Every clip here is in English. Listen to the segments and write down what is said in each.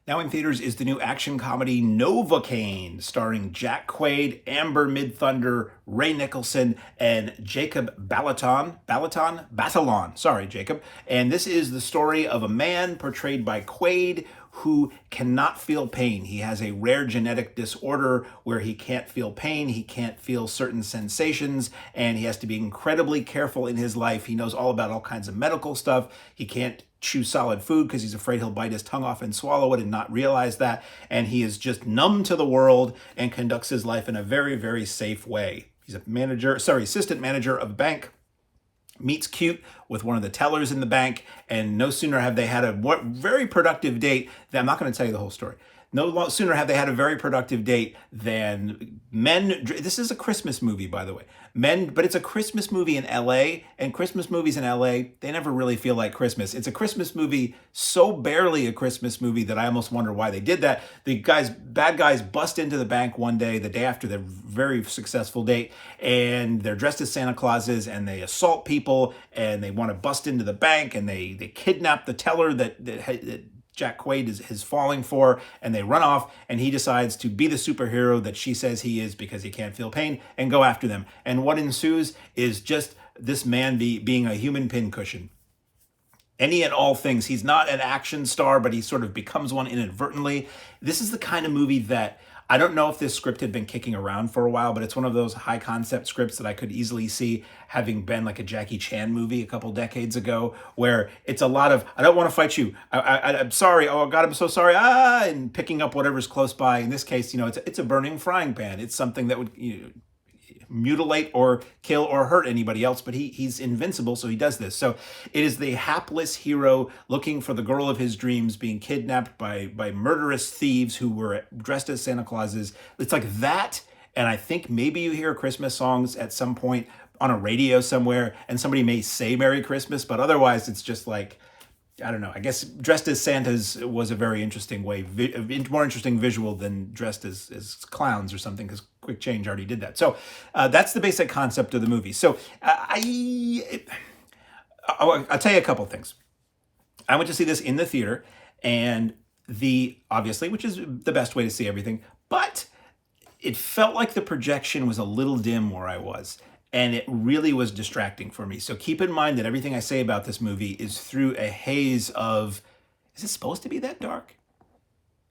Now in theaters is the new action comedy NOVOCAINE, starring Jack Quaid, Amber Midthunder, Ray Nicholson, and Jacob Batalon. Sorry, Jacob. And this is the story of a man portrayed by Quaid who cannot feel pain. He has a rare genetic disorder where he can't feel pain, he can't feel certain sensations, and he has to be incredibly careful in his life. He knows all about all kinds of medical stuff. He can't chew solid food because he's afraid he'll bite his tongue off and swallow it and not realize that. And he is just numb to the world and conducts his life in a very, very safe way. He's assistant manager of a bank, meets cute with one of the tellers in the bank, and no sooner have they had a very productive date than, I'm not going to tell you the whole story. No sooner have they had a very productive date than this is a Christmas movie, by the way. But it's a Christmas movie in LA, and Christmas movies in LA, they never really feel like Christmas. It's a Christmas movie, so barely a Christmas movie that I almost wonder why they did that. Bad guys bust into the bank one day, the day after their very successful date, and they're dressed as Santa Clauses, and they assault people, and they want to bust into the bank, and they kidnap the teller that Jack Quaid is falling for, and they run off, and he decides to be the superhero that she says he is because he can't feel pain, and go after them. And what ensues is just this man being a human pincushion. Any and all things. He's not an action star, but he sort of becomes one inadvertently. This is the kind of movie that, I don't know if this script had been kicking around for a while, but it's one of those high concept scripts that I could easily see having been like a Jackie Chan movie a couple decades ago, where it's a lot of, I don't want to fight you. I'm sorry. Oh God, I'm so sorry. And picking up whatever's close by. In this case, it's a burning frying pan. It's something that would mutilate or kill or hurt anybody else, but he's invincible, so he does this. So it is the hapless hero looking for the girl of his dreams being kidnapped by murderous thieves who were dressed as Santa Clauses. It's like that, and I think maybe you hear Christmas songs at some point on a radio somewhere, and somebody may say Merry Christmas, but otherwise it's just like, I don't know. I guess dressed as Santas was a very interesting way, more interesting visual than dressed as clowns or something, because Quick Change already did that. So that's the basic concept of the movie. So I'll tell you a couple things. I went to see this in the theater, and obviously, which is the best way to see everything, but it felt like the projection was a little dim where I was. And it really was distracting for me. So keep in mind that everything I say about this movie is through a haze of, is it supposed to be that dark?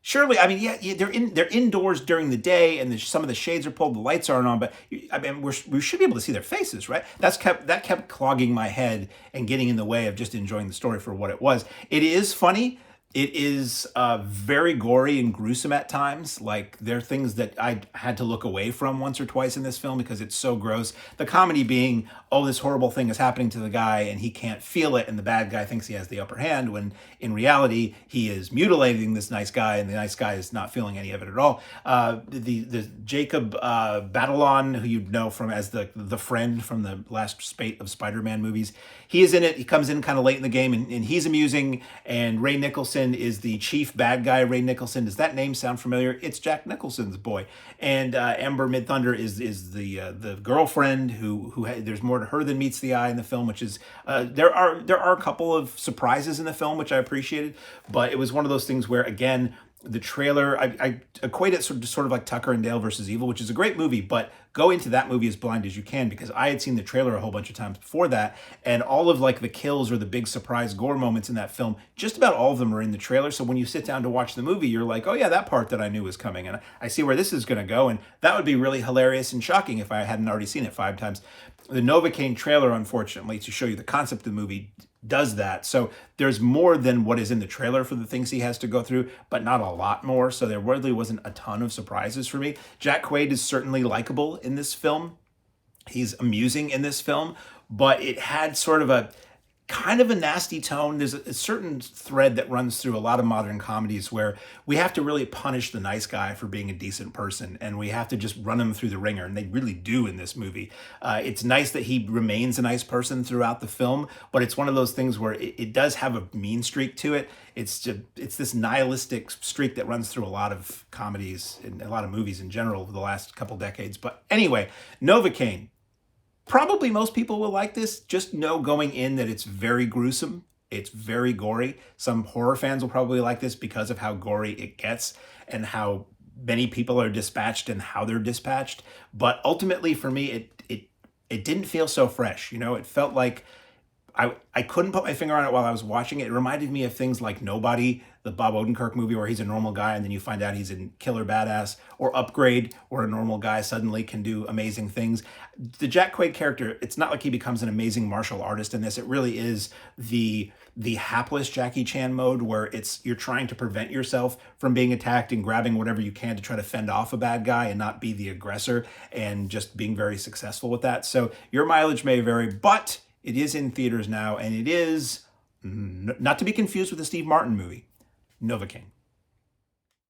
Surely, I mean, yeah, they're indoors during the day, and some of the shades are pulled, the lights aren't on, but I mean, we should be able to see their faces, right? That kept clogging my head and getting in the way of just enjoying the story for what it was. It is funny. It is very gory and gruesome at times. Like, there are things that I had to look away from once or twice in this film because it's so gross. The comedy being, oh, this horrible thing is happening to the guy and he can't feel it, and the bad guy thinks he has the upper hand, when in reality he is mutilating this nice guy, and the nice guy is not feeling any of it at all. The Jacob Batalon, who you know from as the friend from the last spate of Spider-Man movies, he is in it. He comes in kind of late in the game, and he's amusing. And Ray Nicholson is the chief bad guy. Ray Nicholson, does that name sound familiar? It's Jack Nicholson's boy. And Amber Midthunder is the girlfriend who there's more to her than meets the eye in the film, which is there are a couple of surprises in the film which I appreciated, but it was one of those things where, again, the trailer, I equate it sort of like Tucker and Dale versus Evil, which is a great movie, but go into that movie as blind as you can, because I had seen the trailer a whole bunch of times before that, and all of like the kills or the big surprise gore moments in that film, just about all of them are in the trailer. So when you sit down to watch the movie, you're like, oh yeah, that part that I knew was coming, and I see where this is going to go, and that would be really hilarious and shocking if I hadn't already seen it 5 times. The NOVOCAINE trailer, unfortunately, to show you the concept of the movie, does that. So there's more than what is in the trailer for the things he has to go through, but not a lot more. So there really wasn't a ton of surprises for me. Jack Quaid is certainly likable in this film. He's amusing in this film, but it had sort of a kind of a nasty tone. There's a certain thread that runs through a lot of modern comedies where we have to really punish the nice guy for being a decent person, and we have to just run him through the ringer, and they really do in this movie. It's nice that he remains a nice person throughout the film, but it's one of those things where it does have a mean streak to it. It's this nihilistic streak that runs through a lot of comedies and a lot of movies in general over the last couple decades. But anyway, NOVOCAINE. Probably most people will like this. Just know going in that it's very gruesome. It's very gory. Some horror fans will probably like this because of how gory it gets and how many people are dispatched and how they're dispatched. But ultimately, for me, it didn't feel so fresh. You know, it felt like I couldn't put my finger on it while I was watching it. It reminded me of things like Nobody, the Bob Odenkirk movie where he's a normal guy and then you find out he's a killer badass, or Upgrade, where a normal guy suddenly can do amazing things. The Jack Quaid character, it's not like he becomes an amazing martial artist in this. It really is the hapless Jackie Chan mode where it's you're trying to prevent yourself from being attacked and grabbing whatever you can to try to fend off a bad guy and not be the aggressor, and just being very successful with that. So your mileage may vary, but it is in theaters now, and it is, not to be confused with the Steve Martin movie, NOVOCAINE.